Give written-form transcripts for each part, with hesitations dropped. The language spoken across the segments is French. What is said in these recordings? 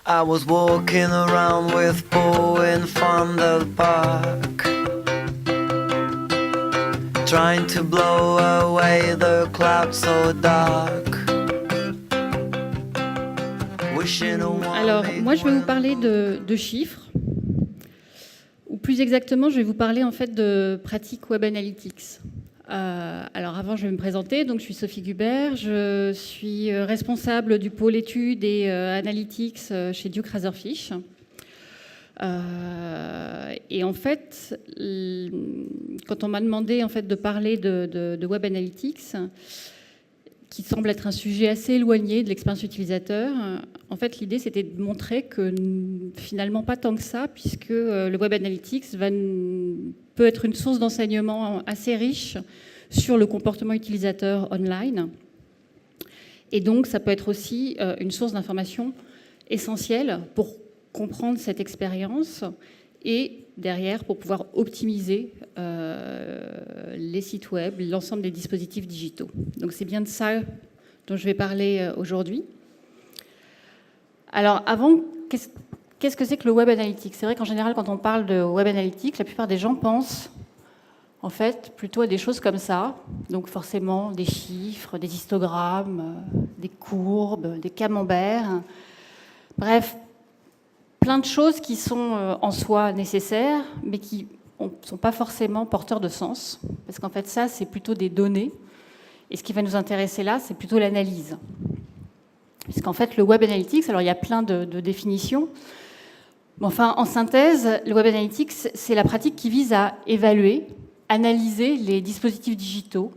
I was walking around with Bo in Fondle Park, trying to blow away the clouds so dark. Alors, moi, je vais vous parler de chiffres, ou plus exactement, je vais vous parler en fait de pratiques Web Analytics. Alors, avant, je vais me présenter. Donc, je suis Sophie Gubert, je suis responsable du pôle études et analytics chez Duke Razorfish. Et en fait, quand on m'a demandé en fait de parler de Web Analytics, qui semble être un sujet assez éloigné de l'expérience utilisateur. En fait, l'idée, c'était de montrer que finalement, pas tant que ça, puisque le Web Analytics peut être une source d'enseignement assez riche sur le comportement utilisateur online. Et donc, ça peut être aussi une source d'information essentielle pour comprendre cette expérience et derrière, pour pouvoir optimiser les sites web, l'ensemble des dispositifs digitaux. Donc c'est bien de ça dont je vais parler aujourd'hui. Alors avant, qu'est-ce que c'est que le Web Analytics? C'est vrai qu'en général, quand on parle de Web Analytics, la plupart des gens pensent en fait plutôt à des choses comme ça. Donc forcément des chiffres, des histogrammes, des courbes, des camemberts. Bref, plein de choses qui sont en soi nécessaires, mais qui ne sont pas forcément porteurs de sens. Parce qu'en fait, ça, c'est plutôt des données. Et ce qui va nous intéresser là, c'est plutôt l'analyse. Puisqu'en fait, le Web Analytics, alors il y a plein de définitions. Mais enfin, en synthèse, le Web Analytics, c'est la pratique qui vise à évaluer, analyser les dispositifs digitaux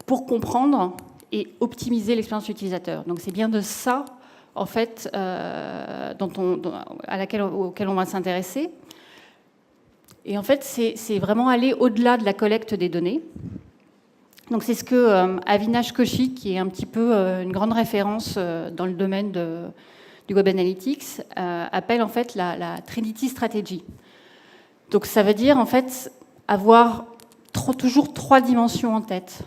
pour comprendre et optimiser l'expérience utilisateur. Donc c'est bien de ça en fait, auquel on va s'intéresser. Et en fait, c'est vraiment aller au-delà de la collecte des données. Donc c'est ce que Avinash Kaushik, qui est un petit peu une grande référence dans le domaine du Web Analytics, appelle en fait la Trinity Strategy. Donc ça veut dire en fait avoir toujours trois dimensions en tête.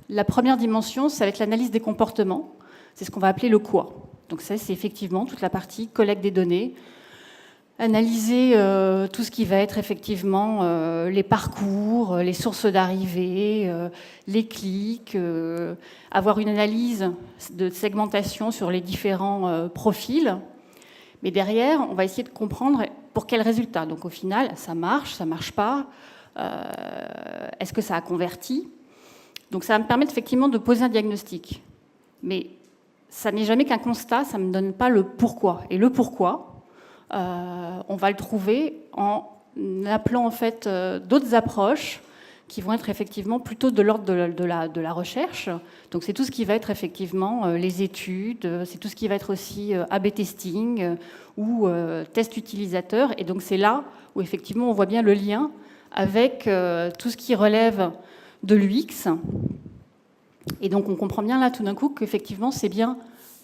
La première dimension, ça va être l'analyse des comportements. C'est ce qu'on va appeler le quoi. Donc ça, c'est effectivement toute la partie collecte des données, analyser tout ce qui va être effectivement les parcours, les sources d'arrivée, les clics, avoir une analyse de segmentation sur les différents profils. Mais derrière, on va essayer de comprendre pour quel résultat. Donc au final, ça marche pas, est-ce que ça a converti? Donc ça va me permettre effectivement de poser un diagnostic. Mais ça n'est jamais qu'un constat, ça ne me donne pas le pourquoi. Et le pourquoi, on va le trouver en appelant en fait d'autres approches qui vont être effectivement plutôt de l'ordre de la recherche. Donc c'est tout ce qui va être effectivement les études, c'est tout ce qui va être aussi A/B testing ou test utilisateur. Et donc c'est là où effectivement on voit bien le lien avec tout ce qui relève de l'UX. Et donc on comprend bien là tout d'un coup qu'effectivement c'est bien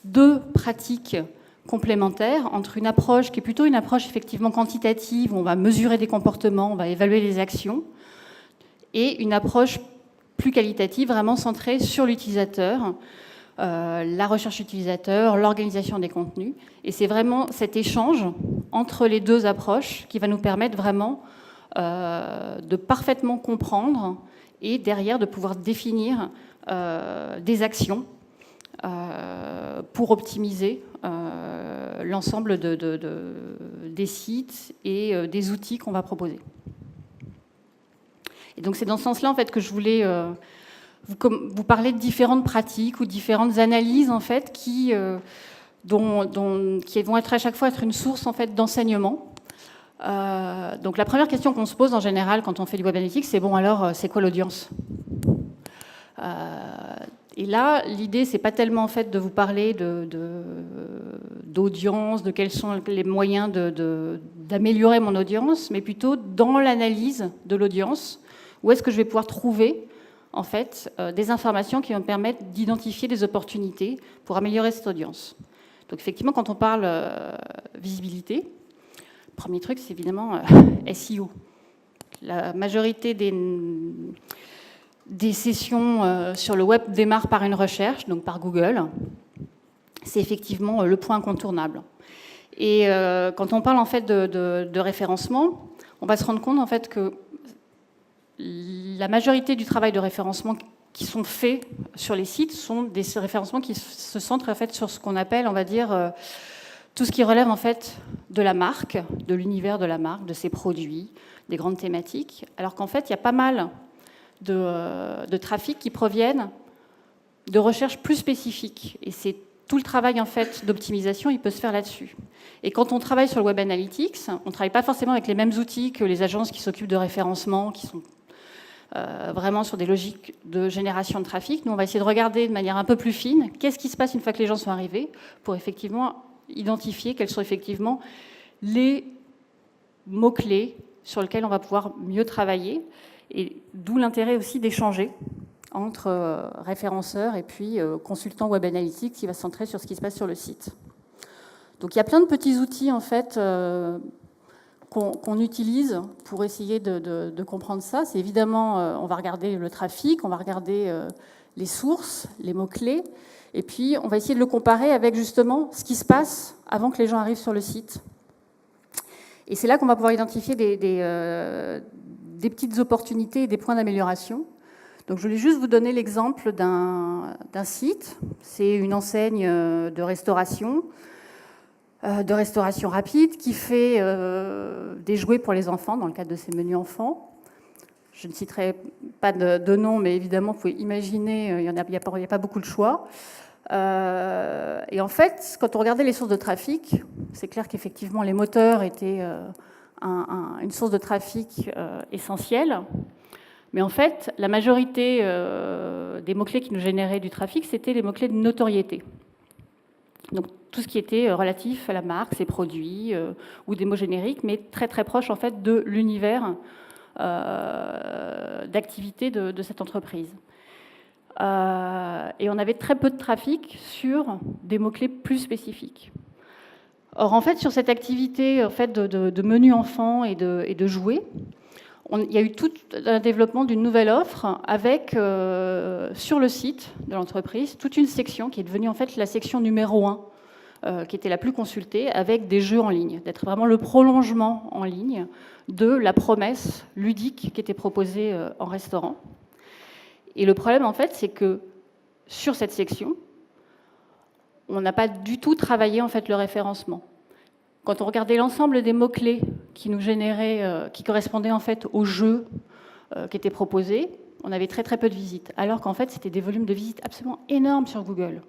deux pratiques complémentaires entre une approche qui est plutôt une approche effectivement quantitative, où on va mesurer des comportements, on va évaluer les actions, et une approche plus qualitative, vraiment centrée sur l'utilisateur, la recherche utilisateur, l'organisation des contenus. Et c'est vraiment cet échange entre les deux approches qui va nous permettre vraiment de parfaitement comprendre et derrière de pouvoir définir des actions pour optimiser l'ensemble des sites et des outils qu'on va proposer. Et donc c'est dans ce sens-là en fait que je voulais vous parler de différentes pratiques ou différentes analyses en fait qui vont être à chaque fois être une source en fait d'enseignement. Donc la première question qu'on se pose en général quand on fait du Web Analytics, c'est bon alors c'est quoi l'audience? Et là, l'idée, c'est pas tellement en fait de vous parler d'audience, de quels sont les moyens d'améliorer mon audience, mais plutôt dans l'analyse de l'audience, où est-ce que je vais pouvoir trouver en fait des informations qui vont me permettre d'identifier des opportunités pour améliorer cette audience. Donc effectivement, quand on parle visibilité, le premier truc, c'est évidemment SEO. La majorité des sessions sur le web démarrent par une recherche, donc par Google. c'est effectivement le point incontournable. Et quand on parle en fait de référencement, on va se rendre compte en fait que la majorité du travail de référencement qui sont faits sur les sites sont des référencements qui se centrent en fait sur ce qu'on appelle, on va dire, tout ce qui relève en fait de la marque, de l'univers de la marque, de ses produits, des grandes thématiques, alors qu'en fait il y a pas mal de trafic qui proviennent de recherches plus spécifiques. Et c'est tout le travail en fait d'optimisation, il peut se faire là-dessus. Et quand on travaille sur le Web Analytics, on ne travaille pas forcément avec les mêmes outils que les agences qui s'occupent de référencement, qui sont vraiment sur des logiques de génération de trafic. Nous, on va essayer de regarder de manière un peu plus fine qu'est-ce qui se passe une fois que les gens sont arrivés pour effectivement identifier quels sont effectivement les mots-clés sur lesquels on va pouvoir mieux travailler. Et d'où l'intérêt aussi d'échanger entre référenceurs et puis consultants Web Analytics qui va se centrer sur ce qui se passe sur le site. Donc il y a plein de petits outils en fait qu'on utilise pour essayer de comprendre ça. C'est évidemment, on va regarder le trafic, on va regarder les sources, les mots-clés, et puis on va essayer de le comparer avec justement ce qui se passe avant que les gens arrivent sur le site. Et c'est là qu'on va pouvoir identifier des petites opportunités et des points d'amélioration. Donc je voulais juste vous donner l'exemple d'un site. C'est une enseigne de restauration rapide qui fait des jouets pour les enfants dans le cadre de ces menus enfants. Je ne citerai pas de nom, mais évidemment, vous pouvez imaginer, il n'y a pas beaucoup de choix. Et en fait, quand on regardait les sources de trafic, c'est clair qu'effectivement, les moteurs étaient une source de trafic essentielle. Mais en fait, la majorité des mots-clés qui nous généraient du trafic, c'était les mots-clés de notoriété. Donc tout ce qui était relatif à la marque, ses produits, ou des mots génériques, mais très très proche en fait de l'univers d'activité de cette entreprise. Et on avait très peu de trafic sur des mots-clés plus spécifiques. Or en fait, sur cette activité en fait, de menu enfant et de jouets, il y a eu tout un développement d'une nouvelle offre avec, sur le site de l'entreprise, toute une section qui est devenue en fait la section numéro 1, qui était la plus consultée, avec des jeux en ligne, d'être vraiment le prolongement en ligne de la promesse ludique qui était proposée en restaurant. Et le problème, en fait, c'est que sur cette section, on n'a pas du tout travaillé en fait, le référencement. Quand on regardait l'ensemble des mots-clés qui nous généraient, qui correspondaient en fait aux jeux qui étaient proposés, on avait très très peu de visites, alors qu'en fait c'était des volumes de visites absolument énormes sur Google.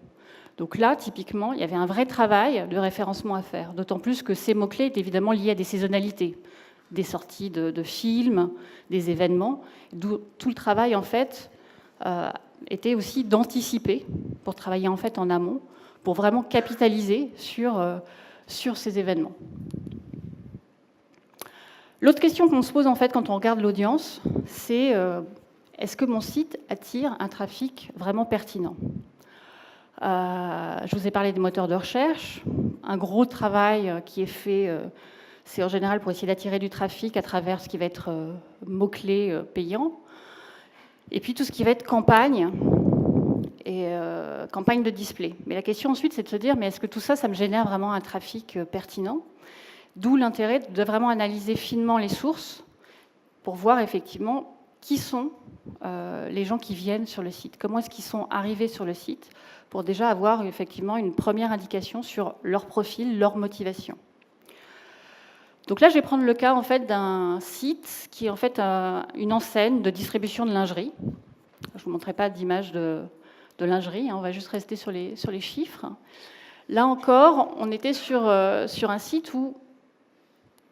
Donc là, typiquement, il y avait un vrai travail de référencement à faire, d'autant plus que ces mots-clés étaient évidemment liés à des saisonnalités, des sorties de films, des événements, d'où tout le travail en fait était aussi d'anticiper pour travailler en fait en amont, pour vraiment capitaliser sur ces événements. L'autre question qu'on se pose en fait quand on regarde l'audience, c'est est-ce que mon site attire un trafic vraiment pertinent ? Je vous ai parlé des moteurs de recherche. Un gros travail qui est fait, c'est en général pour essayer d'attirer du trafic à travers ce qui va être mots-clés payants. Et puis tout ce qui va être campagne et campagne de display. Mais la question ensuite, c'est de se dire, mais est-ce que tout ça, ça me génère vraiment un trafic pertinent ? D'où l'intérêt de vraiment analyser finement les sources pour voir effectivement qui sont les gens qui viennent sur le site. Comment est-ce qu'ils sont arrivés sur le site pour déjà avoir effectivement une première indication sur leur profil, leur motivation. Donc là, je vais prendre le cas en fait d'un site qui est en fait une enseigne de distribution de lingerie. Je ne vous montrerai pas d'image de lingerie, hein, on va juste rester sur les chiffres. Là encore, on était sur un site où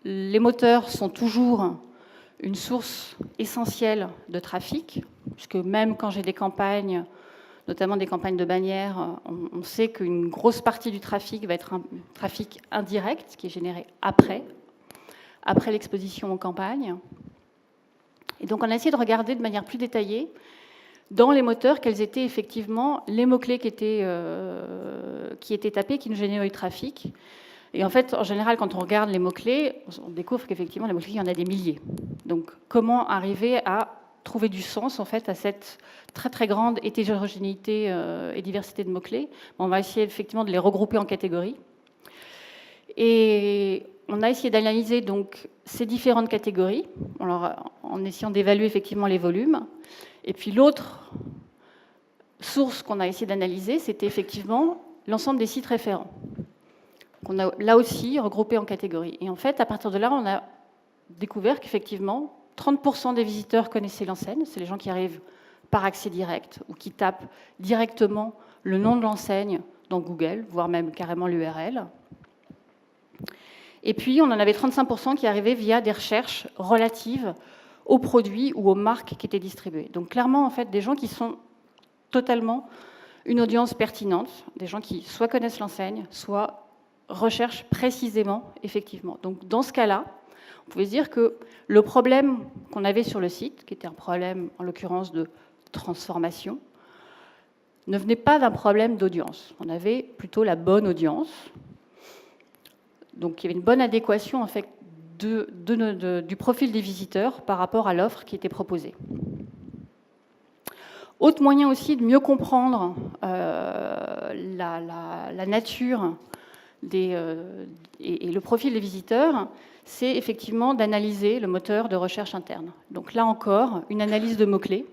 les moteurs sont toujours une source essentielle de trafic, puisque même quand j'ai des campagnes, notamment des campagnes de bannières, on sait qu'une grosse partie du trafic va être un trafic indirect, qui est généré après l'exposition aux campagnes. Et donc on a essayé de regarder de manière plus détaillée dans les moteurs quels étaient effectivement les mots-clés qui étaient tapés, qui nous généraient du trafic. Et en fait, en général, quand on regarde les mots-clés, on découvre qu'effectivement, les mots-clés, il y en a des milliers. Donc, comment arriver à trouver du sens en fait à cette très très grande hétérogénéité et diversité de mots-clés. On va essayer effectivement de les regrouper en catégories. Et on a essayé d'analyser donc ces différentes catégories en essayant d'évaluer effectivement les volumes. Et puis l'autre source qu'on a essayé d'analyser, c'était effectivement l'ensemble des sites référents, qu'on a là aussi regroupés en catégories. Et en fait, à partir de là, on a découvert qu'effectivement, 30% des visiteurs connaissaient l'enseigne. C'est les gens qui arrivent par accès direct ou qui tapent directement le nom de l'enseigne dans Google, voire même carrément l'URL. Et puis, on en avait 35% qui arrivaient via des recherches relatives aux produits ou aux marques qui étaient distribuées. Donc, clairement, en fait, des gens qui sont totalement une audience pertinente, des gens qui soit connaissent l'enseigne, soit recherchent précisément, effectivement. Donc, dans ce cas-là, on pouvait se dire que le problème qu'on avait sur le site, qui était un problème, en l'occurrence, de transformation, ne venait pas d'un problème d'audience. On avait plutôt la bonne audience. Donc, il y avait une bonne adéquation, en fait, du profil des visiteurs par rapport à l'offre qui était proposée. Autre moyen aussi de mieux comprendre la nature et le profil des visiteurs, c'est effectivement d'analyser le moteur de recherche interne. Donc là encore, une analyse de mots-clés.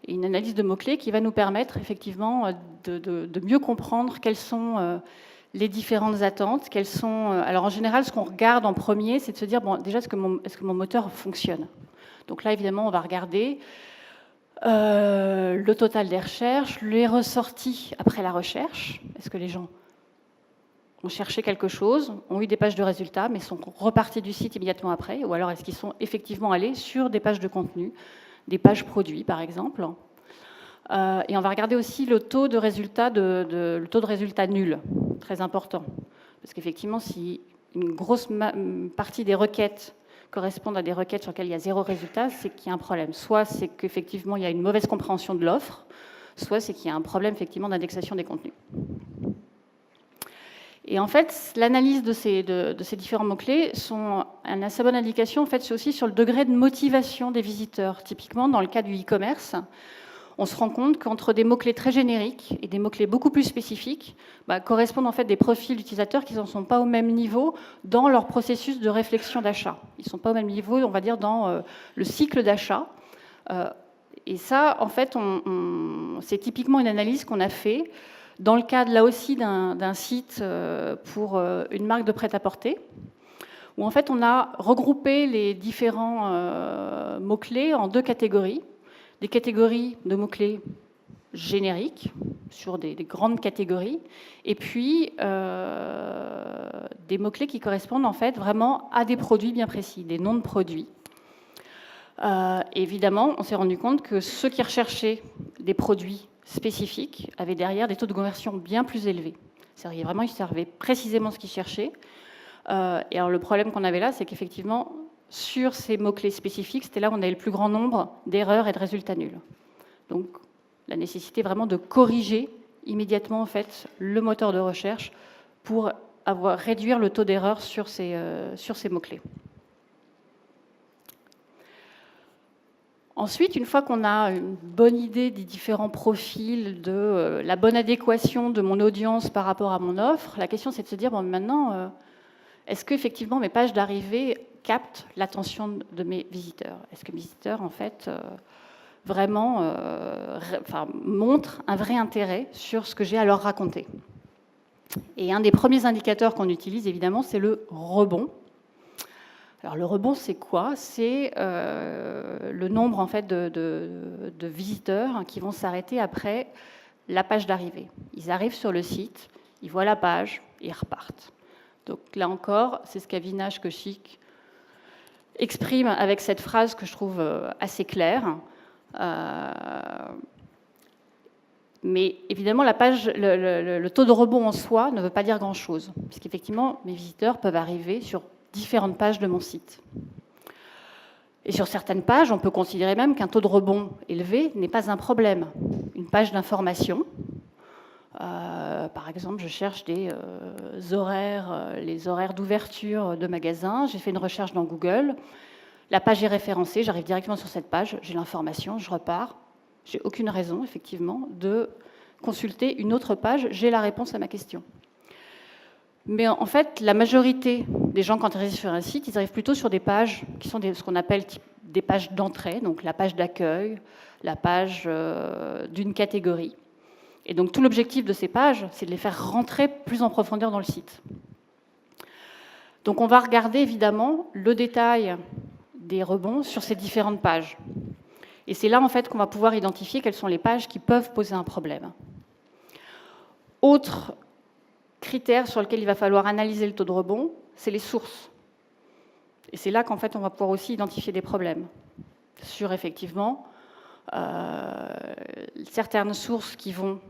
Et une analyse de mots-clés qui va nous permettre effectivement de mieux comprendre quelles sont les différentes attentes. Alors en général, ce qu'on regarde en premier, c'est de se dire, bon, déjà, est-ce que mon moteur fonctionne? Donc là, évidemment, on va regarder le total des recherches, les ressorties après la recherche. Est-ce que les gens ont cherché quelque chose, ont eu des pages de résultats, mais sont repartis du site immédiatement après? Ou alors est-ce qu'ils sont effectivement allés sur des pages de contenu, des pages produits, par exemple? Et on va regarder aussi le taux de résultat, le taux de résultat nul, très important. Parce qu'effectivement, si une grosse partie des requêtes correspondent à des requêtes sur lesquelles il y a 0 résultat, c'est qu'il y a un problème. Soit c'est qu'effectivement il y a une mauvaise compréhension de l'offre, soit c'est qu'il y a un problème effectivement d'indexation des contenus. Et en fait, l'analyse de ces différents mots-clés sont une assez bonne indication. En fait, c'est aussi sur le degré de motivation des visiteurs. Typiquement, dans le cas du e-commerce, on se rend compte qu'entre des mots-clés très génériques et des mots-clés beaucoup plus spécifiques, correspondent en fait des profils d'utilisateurs qui n'en sont pas au même niveau dans leur processus de réflexion d'achat. Ils ne sont pas au même niveau, on va dire, dans le cycle d'achat. Et ça, en fait, c'est typiquement une analyse qu'on a fait dans le cadre, là aussi, d'un site pour une marque de prêt-à-porter, où en fait, on a regroupé les différents mots-clés en 2 catégories. Des catégories de mots-clés génériques, sur des grandes catégories, et puis des mots-clés qui correspondent en fait vraiment à des produits bien précis, des noms de produits. Évidemment, on s'est rendu compte que ceux qui recherchaient des produits spécifiques avaient derrière des taux de conversion bien plus élevés. C'est-à-dire vraiment, ils savaient précisément ce qu'ils cherchaient. Et alors le problème qu'on avait là, c'est qu'effectivement, sur ces mots-clés spécifiques, c'était là où on avait le plus grand nombre d'erreurs et de résultats nuls. Donc, la nécessité vraiment de corriger immédiatement en fait, le moteur de recherche pour réduire le taux d'erreur sur ces mots-clés. Ensuite, une fois qu'on a une bonne idée des différents profils, de la bonne adéquation de mon audience par rapport à mon offre, la question c'est de se dire, bon, maintenant, est-ce qu'effectivement mes pages d'arrivée captent l'attention de mes visiteurs? Est-ce que mes visiteurs, en fait, vraiment montrent un vrai intérêt sur ce que j'ai à leur raconter? Et un des premiers indicateurs qu'on utilise, évidemment, c'est le rebond. Alors, le rebond, c'est quoi? C'est le nombre, en fait, de visiteurs qui vont s'arrêter après la page d'arrivée. Ils arrivent sur le site, ils voient la page et ils repartent. Donc là encore, c'est ce qu'Avinash Kaushik exprime avec cette phrase que je trouve assez claire. Mais évidemment, le taux de rebond en soi ne veut pas dire grand-chose, puisqu'effectivement, mes visiteurs peuvent arriver sur différentes pages de mon site. Et sur certaines pages, on peut considérer même qu'un taux de rebond élevé n'est pas un problème. Une page d'information, par exemple, je cherche les horaires d'ouverture de magasins. J'ai fait une recherche dans Google. La page est référencée, j'arrive directement sur cette page, j'ai l'information, je repars. J'ai aucune raison, effectivement, de consulter une autre page, j'ai la réponse à ma question. Mais en fait, la majorité des gens, quand ils arrivent sur un site, ils arrivent plutôt sur des pages qui sont ce qu'on appelle des pages d'entrée, donc la page d'accueil, la page d'une catégorie. Et donc tout l'objectif de ces pages, c'est de les faire rentrer plus en profondeur dans le site. Donc on va regarder évidemment le détail des rebonds sur ces différentes pages. Et c'est là en fait qu'on va pouvoir identifier quelles sont les pages qui peuvent poser un problème. Autre critère sur lequel il va falloir analyser le taux de rebond, c'est les sources. Et c'est là qu'en fait on va pouvoir aussi identifier des problèmes sur effectivement certaines sources qui vont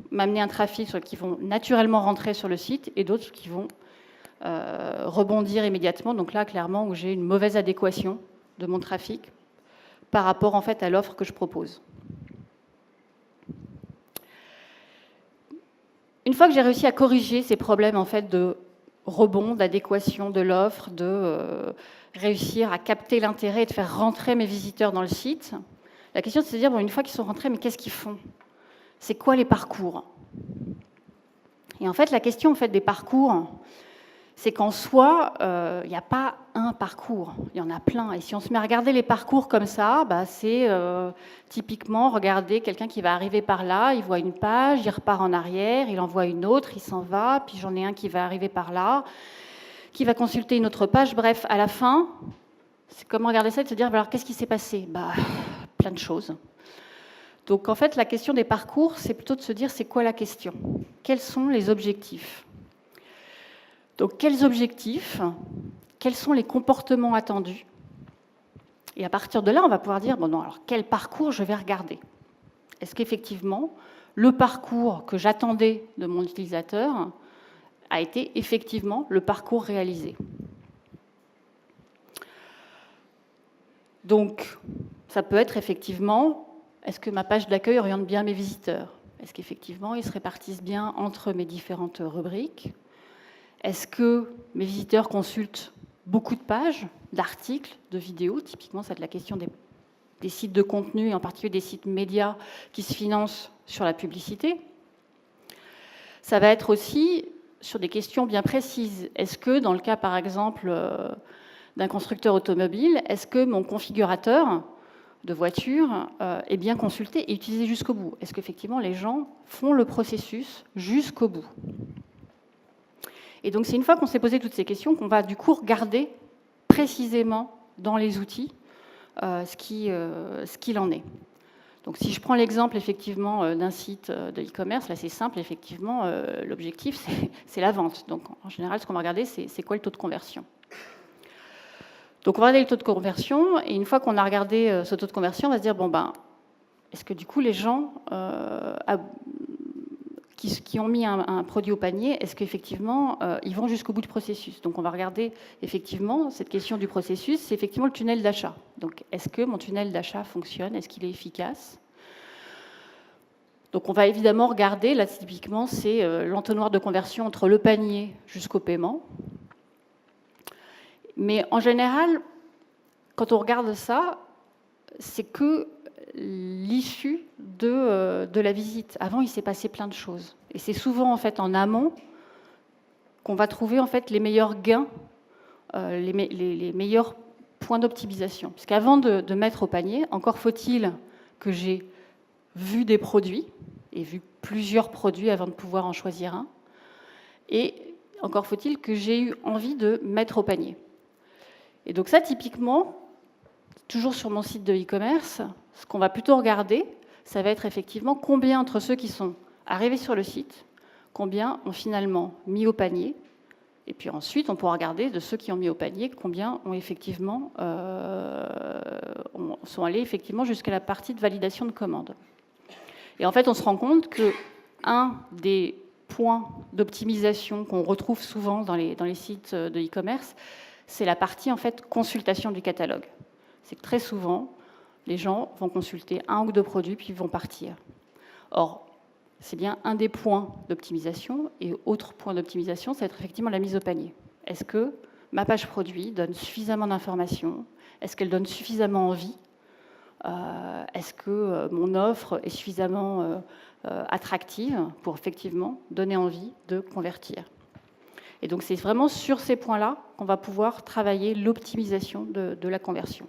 m'amener un trafic, qui vont naturellement rentrer sur le site, et d'autres qui vont rebondir immédiatement. Donc là, clairement, où j'ai une mauvaise adéquation de mon trafic par rapport en fait à l'offre que je propose. Une fois que j'ai réussi à corriger ces problèmes en fait de rebond, d'adéquation de l'offre, de réussir à capter l'intérêt et de faire rentrer mes visiteurs dans le site, la question c'est de se dire, bon, une fois qu'ils sont rentrés, mais qu'est-ce qu'ils font? C'est quoi les parcours? Et en fait, la question en fait, des parcours, c'est qu'en soi, il n'y a pas un parcours, il y en a plein. Et si on se met à regarder les parcours comme ça, bah, c'est typiquement regarder quelqu'un qui va arriver par là, il voit une page, il repart en arrière, il en voit une autre, il s'en va, puis j'en ai un qui va arriver par là, qui va consulter une autre page. Bref, à la fin, c'est comme regarder ça et se dire, alors qu'est-ce qui s'est passé? Bah, plein de choses. Donc en fait, la question des parcours, c'est plutôt de se dire, c'est quoi la question? Quels sont les objectifs? Donc, quels objectifs? Quels sont les comportements attendus? Et à partir de là, on va pouvoir dire, bon, non, alors quel parcours je vais regarder? Est-ce qu'effectivement, le parcours que j'attendais de mon utilisateur a été effectivement le parcours réalisé? Donc, ça peut être effectivement, est-ce que ma page d'accueil oriente bien mes visiteurs? Est-ce qu'effectivement, ils se répartissent bien entre mes différentes rubriques? Est-ce que mes visiteurs consultent beaucoup de pages, d'articles, de vidéos? Typiquement, c'est la question des sites de contenu, et en particulier des sites médias qui se financent sur la publicité. Ça va être aussi sur des questions bien précises. Est-ce que, dans le cas, par exemple, d'un constructeur automobile, est-ce que mon configurateur de voiture est bien consulté et utilisé jusqu'au bout? Est-ce qu'effectivement, les gens font le processus jusqu'au bout? Et donc, c'est une fois qu'on s'est posé toutes ces questions qu'on va du coup regarder précisément dans les outils ce qu'il en est. Donc, si je prends l'exemple effectivement d'un site de e-commerce, là c'est simple, effectivement, l'objectif c'est la vente. Donc, en général, ce qu'on va regarder, c'est quoi le taux de conversion. Donc, on va regarder le taux de conversion, et une fois qu'on a regardé ce taux de conversion, on va se dire, bon ben, est-ce que du coup les gens qui ont mis un produit au panier, est-ce qu'effectivement, ils vont jusqu'au bout du processus? Donc, on va regarder effectivement cette question du processus, c'est effectivement le tunnel d'achat. Donc, est-ce que mon tunnel d'achat fonctionne? Est-ce qu'il est efficace? Donc, on va évidemment regarder, là, typiquement, c'est l'entonnoir de conversion entre le panier jusqu'au paiement. Mais en général, quand on regarde ça, c'est que l'issue de la visite. Avant, il s'est passé plein de choses. Et c'est souvent en fait en amont qu'on va trouver en fait les meilleurs gains, les meilleurs points d'optimisation. Puisqu'avant de mettre au panier, encore faut-il que j'ai vu des produits et vu plusieurs produits avant de pouvoir en choisir un. Et encore faut-il que j'ai eu envie de mettre au panier. Et donc ça, typiquement, toujours sur mon site de e-commerce, ce qu'on va plutôt regarder, ça va être effectivement combien entre ceux qui sont arrivés sur le site, combien ont finalement mis au panier, et puis ensuite on pourra regarder de ceux qui ont mis au panier, combien ont effectivement sont allés effectivement jusqu'à la partie de validation de commande. Et en fait, on se rend compte que un des points d'optimisation qu'on retrouve souvent dans les sites de e-commerce, c'est la partie en fait consultation du catalogue. C'est que très souvent, les gens vont consulter un ou deux produits, puis ils vont partir. Or, c'est bien un des points d'optimisation. Et autre point d'optimisation, ça va être effectivement la mise au panier. Est-ce que ma page produit donne suffisamment d'informations? Est-ce qu'elle donne suffisamment envie? Est-ce que mon offre est suffisamment attractive pour effectivement donner envie de convertir? Et donc c'est vraiment sur ces points-là qu'on va pouvoir travailler l'optimisation de la conversion.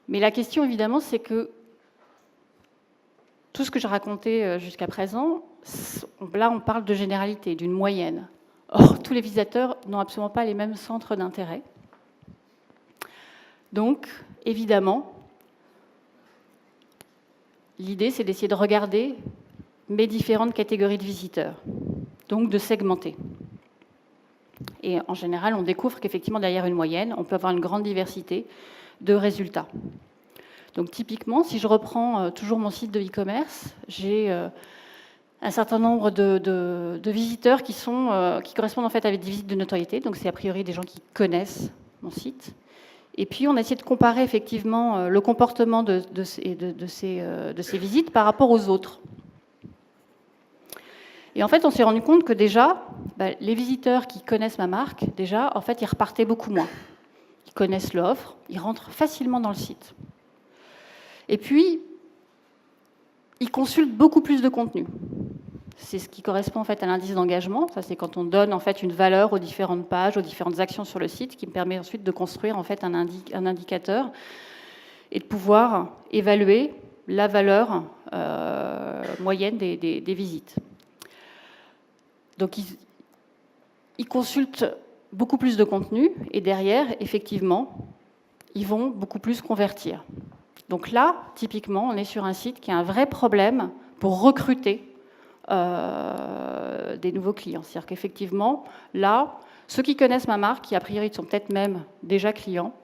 Mais la question évidemment, c'est que tout ce que j'ai raconté jusqu'à présent, là on parle de généralité, d'une moyenne. Or, tous les visiteurs n'ont absolument pas les mêmes centres d'intérêt. Donc, évidemment, l'idée, c'est d'essayer de regarder mes différentes catégories de visiteurs, donc de segmenter. Et en général, on découvre qu'effectivement, derrière une moyenne, on peut avoir une grande diversité de résultats. Donc, typiquement, si je reprends toujours mon site de e-commerce, j'ai un certain nombre de visiteurs qui correspondent en fait avec des visites de notoriété. Donc, c'est a priori des gens qui connaissent mon site. Et puis, on a essayé de comparer effectivement le comportement de ces visites par rapport aux autres. Et en fait, on s'est rendu compte que déjà, les visiteurs qui connaissent ma marque, déjà, en fait, ils repartaient beaucoup moins. Ils connaissent l'offre, ils rentrent facilement dans le site. Et puis, ils consultent beaucoup plus de contenu. C'est ce qui correspond en fait à l'indice d'engagement. Ça, c'est quand on donne en fait une valeur aux différentes pages, aux différentes actions sur le site, qui me permet ensuite de construire en fait un indicateur et de pouvoir évaluer la valeur moyenne des visites. Donc, ils consultent beaucoup plus de contenu et derrière, effectivement, ils vont beaucoup plus convertir. Donc là, typiquement, on est sur un site qui a un vrai problème pour recruter des nouveaux clients. C'est-à-dire qu'effectivement, là, ceux qui connaissent ma marque, qui a priori sont peut-être même déjà clients,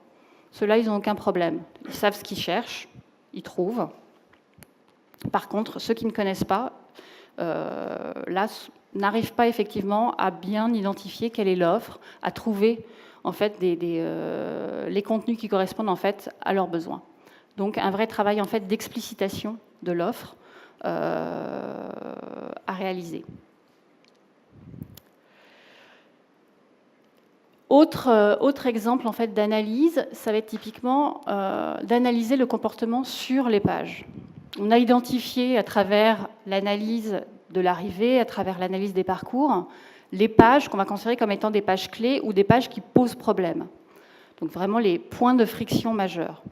ceux-là, ils n'ont aucun problème. Ils savent ce qu'ils cherchent, ils trouvent. Par contre, ceux qui ne connaissent pas, là, n'arrivent pas effectivement à bien identifier quelle est l'offre, à trouver en fait les contenus qui correspondent en fait à leurs besoins. Donc un vrai travail en fait d'explicitation de l'offre à réaliser. Autre exemple en fait d'analyse, ça va être typiquement d'analyser le comportement sur les pages. On a identifié à travers l'analyse de l'arrivée, à travers l'analyse des parcours, les pages qu'on va considérer comme étant des pages clés ou des pages qui posent problème. Donc vraiment les points de friction majeurs.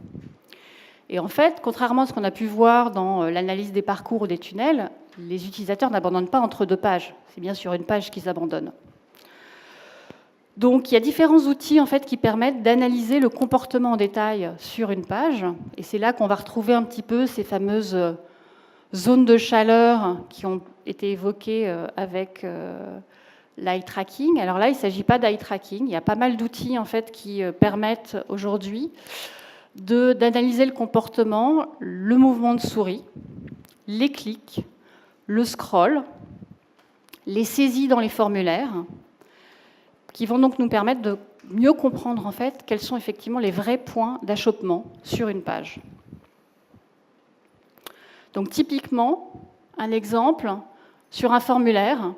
Et en fait, contrairement à ce qu'on a pu voir dans l'analyse des parcours ou des tunnels, les utilisateurs n'abandonnent pas entre deux pages. C'est bien sur une page qu'ils abandonnent. Donc il y a différents outils en fait, qui permettent d'analyser le comportement en détail sur une page. Et c'est là qu'on va retrouver un petit peu ces fameuses zones de chaleur qui ont été évoquées avec l'eye tracking. Alors là, il ne s'agit pas d'eye tracking. Il y a pas mal d'outils en fait, qui permettent aujourd'hui d'analyser le comportement, le mouvement de souris, les clics, le scroll, les saisies dans les formulaires, qui vont donc nous permettre de mieux comprendre en fait quels sont effectivement les vrais points d'achoppement sur une page. Donc typiquement, un exemple sur un formulaire.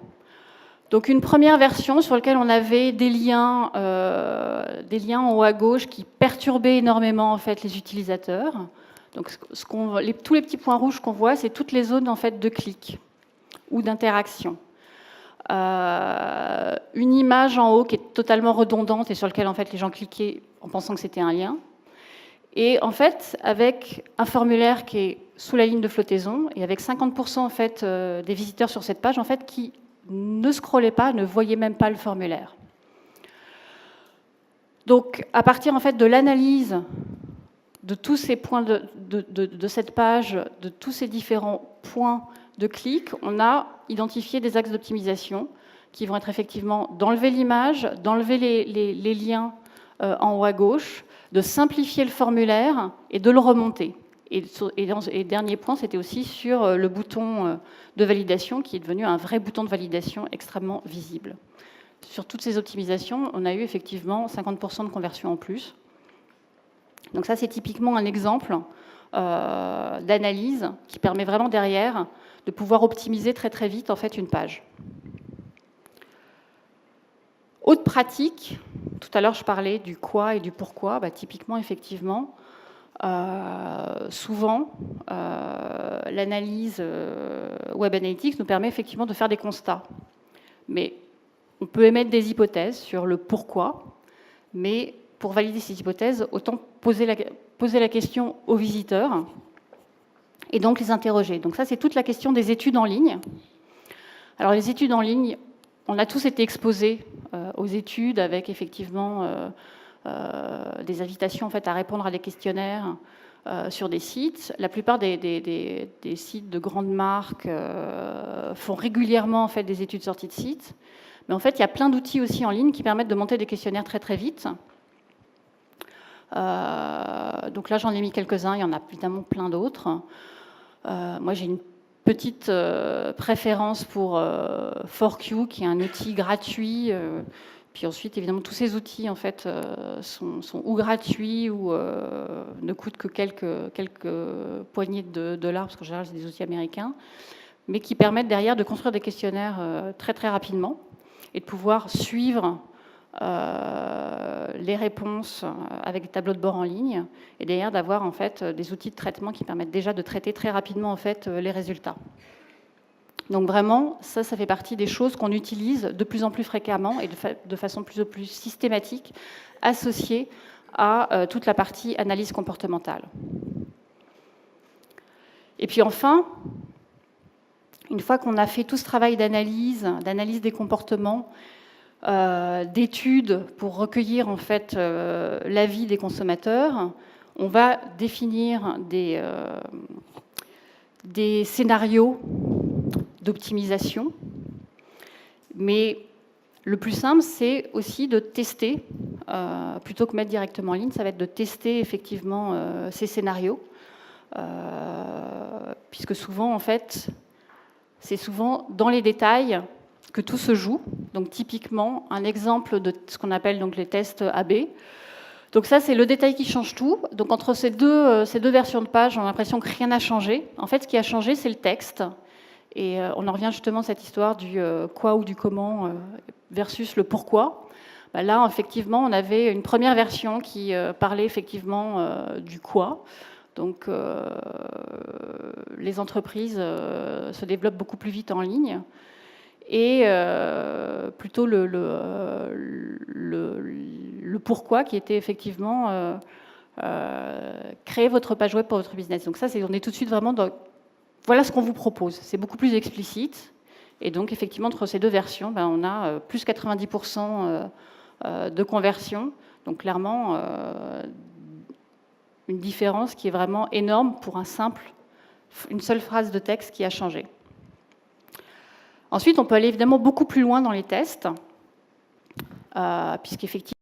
Donc une première version sur laquelle on avait des liens en haut à gauche qui perturbaient énormément en fait les utilisateurs. Donc tous les petits points rouges qu'on voit, c'est toutes les zones en fait de clic ou d'interaction. Une image en haut qui est totalement redondante et sur laquelle en fait les gens cliquaient en pensant que c'était un lien. Et en fait, avec un formulaire qui est sous la ligne de flottaison et avec 50% en fait des visiteurs sur cette page en fait qui ne scrollaient pas, ne voyaient même pas le formulaire. Donc, à partir en fait de l'analyse de tous ces points de cette page, de tous ces différents points de clic, on a identifié des axes d'optimisation qui vont être effectivement d'enlever l'image, d'enlever les liens en haut à gauche, de simplifier le formulaire et de le remonter. Et dernier point, c'était aussi sur le bouton de validation qui est devenu un vrai bouton de validation extrêmement visible. Sur toutes ces optimisations, on a eu effectivement 50% de conversion en plus. Donc ça, c'est typiquement un exemple d'analyse qui permet vraiment derrière de pouvoir optimiser très très vite en fait une page. Autre pratique, tout à l'heure je parlais du quoi et du pourquoi, typiquement effectivement, souvent l'analyse Web Analytics nous permet effectivement de faire des constats. Mais on peut émettre des hypothèses sur le pourquoi, mais pour valider ces hypothèses, autant poser la question aux visiteurs et donc les interroger. Donc ça, c'est toute la question des études en ligne. Alors les études en ligne, on a tous été exposés aux études avec effectivement des invitations en fait, à répondre à des questionnaires sur des sites. La plupart des sites de grandes marques font régulièrement en fait, des études sorties de sites. Mais en fait, il y a plein d'outils aussi en ligne qui permettent de monter des questionnaires très très vite. Donc là, j'en ai mis quelques-uns, il y en a évidemment plein d'autres. Moi, j'ai une petite préférence pour ForQ, qui est un outil gratuit. Puis ensuite, évidemment, tous ces outils en fait, sont ou gratuits ou ne coûtent que quelques poignées de dollars, parce qu'en général, c'est des outils américains, mais qui permettent derrière de construire des questionnaires très très rapidement et de pouvoir suivre les réponses avec des tableaux de bord en ligne et derrière d'avoir en fait des outils de traitement qui permettent déjà de traiter très rapidement en fait les résultats. Donc vraiment, ça fait partie des choses qu'on utilise de plus en plus fréquemment et de façon plus en plus systématique associée à toute la partie analyse comportementale. Et puis enfin, une fois qu'on a fait tout ce travail d'analyse des comportements, d'études pour recueillir en fait l'avis des consommateurs, on va définir des scénarios d'optimisation. Mais le plus simple, c'est aussi de tester, plutôt que mettre directement en ligne, ça va être de tester effectivement ces scénarios, puisque souvent en fait, c'est souvent dans les détails que tout se joue. Donc typiquement, un exemple de ce qu'on appelle donc les tests AB. Donc ça, c'est le détail qui change tout. Donc entre ces deux versions de page, on a l'impression que rien n'a changé. En fait, ce qui a changé, c'est le texte. Et on en revient justement à cette histoire du quoi ou du comment versus le pourquoi. Là, effectivement, on avait une première version qui parlait effectivement du quoi. Donc les entreprises se développent beaucoup plus vite en ligne. Et plutôt le pourquoi qui était effectivement créer votre page web pour votre business. Donc ça, on est tout de suite vraiment dans... Voilà ce qu'on vous propose. C'est beaucoup plus explicite. Et donc, effectivement, entre ces deux versions, on a plus 90% de conversion. Donc, clairement, une différence qui est vraiment énorme pour une seule phrase de texte qui a changé. Ensuite, on peut aller évidemment beaucoup plus loin dans les tests, puisqu'effectivement,